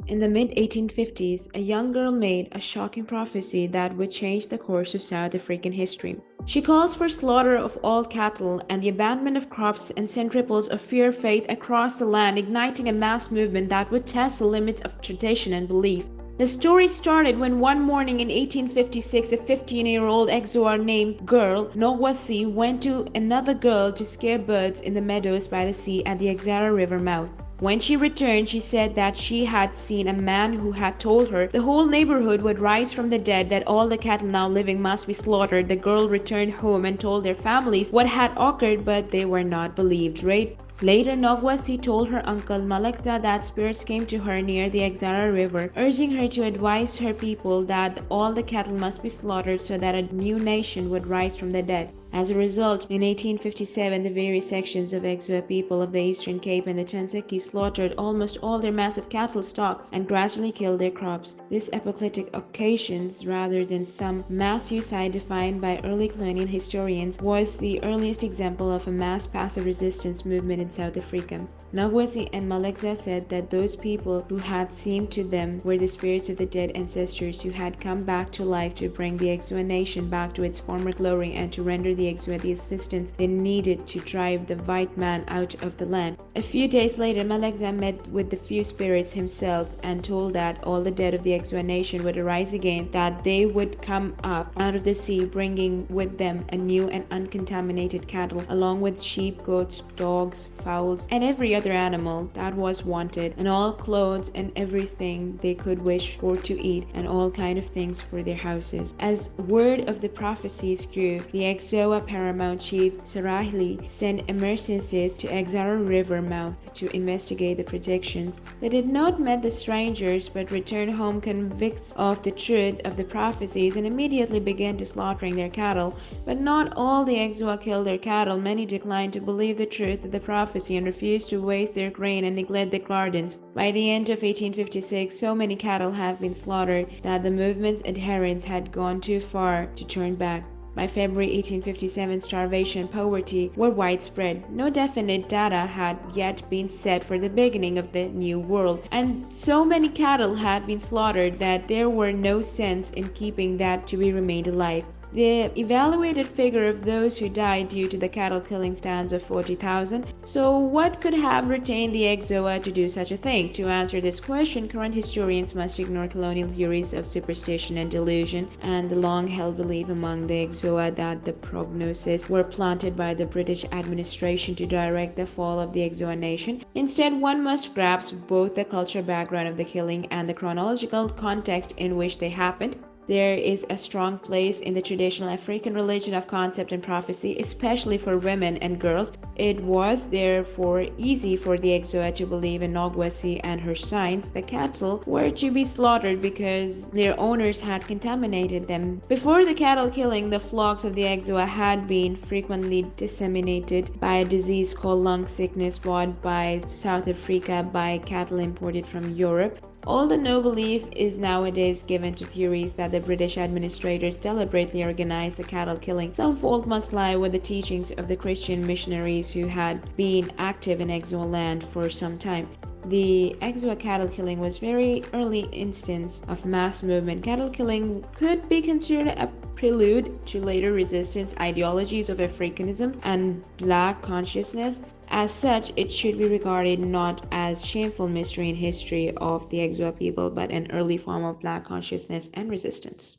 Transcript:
In the mid-1850s, a young girl made a shocking prophecy that would change the course of South African history. She calls for slaughter of all cattle and the abandonment of crops and sent ripples of fear faith across the land, igniting a mass movement that would test the limits of tradition and belief. The story started when one morning in 1856, a 15-year-old Xhosa named girl, Nongqawuse, went to another girl to scare birds in the meadows by the sea at the Xhosa River mouth. When she returned, she said that she had seen a man who had told her the whole neighborhood would rise from the dead, that all the cattle now living must be slaughtered. The girl returned home and told their families what had occurred, but they were not believed. Later, Nongqawuse told her uncle Malekza that spirits came to her near the Xhosa River, urging her to advise her people that all the cattle must be slaughtered so that a new nation would rise from the dead. As a result, in 1857, the various sections of Xhosa people of the Eastern Cape and the Transkei slaughtered almost all their massive cattle stocks and gradually killed their crops. This apocalyptic occasions, rather than some mass suicide defined by early colonial historians, was the earliest example of a mass passive resistance movement in South Africa. Nongqawuse and Malekza said that those people who had seemed to them were the spirits of the dead ancestors who had come back to life to bring the Xhosa nation back to its former glory and to render the Xhosa the assistance they needed to drive the white man out of the land. A few days later, Malekza met with the few spirits himself and told that all the dead of the Xhosa nation would arise again, that they would come up out of the sea, bringing with them a new and uncontaminated cattle, along with sheep, goats, dogs, fowls, and every other animal that was wanted, and all clothes and everything they could wish for to eat, and all kind of things for their houses. As word of the prophecies grew, the Xhosa paramount chief Sarahili sent emergencies to Xhosa River mouth to investigate the predictions. They did not meet the strangers, but returned home convinced of the truth of the prophecies and immediately began to slaughtering their cattle. But not all the Xhosa killed their cattle. Many declined to believe the truth of the prophecy and refused to waste their grain and neglect the gardens. By the end of 1856, so many cattle had been slaughtered that the movement's adherents had gone too far to turn back. By February 1857, starvation and poverty were widespread. No definite data had yet been set for the beginning of the New World, and so many cattle had been slaughtered that there were no sense in keeping that to be remained alive. The evaluated figure of those who died due to the cattle killing stands of 40,000. So what could have retained the Xhosa to do such a thing? To answer this question, current historians must ignore colonial theories of superstition and delusion and the long-held belief among the Xhosa that the prognoses were planted by the British administration to direct the fall of the Xhosa nation. Instead, one must grasp both the cultural background of the killing and the chronological context in which they happened. There is a strong place in the traditional African religion of concept and prophecy, especially for women and girls. It was therefore easy for the Xhosa to believe in Nongqawuse and her signs. The cattle were to be slaughtered because their owners had contaminated them. Before the cattle killing, the flocks of the Xhosa had been frequently disseminated by a disease called lung sickness brought by South Africa by cattle imported from Europe. All the no belief is nowadays given to theories that the British administrators deliberately organized the cattle killing. Some fault must lie with the teachings of the Christian missionaries who had been active in Xhosa land for some time. The Xhosa cattle killing was very early instance of mass movement. Cattle killing could be considered a prelude to later resistance ideologies of Africanism and black consciousness. As such, it should be regarded not as shameful mystery in history of the Xhosa people, but an early form of black consciousness and resistance.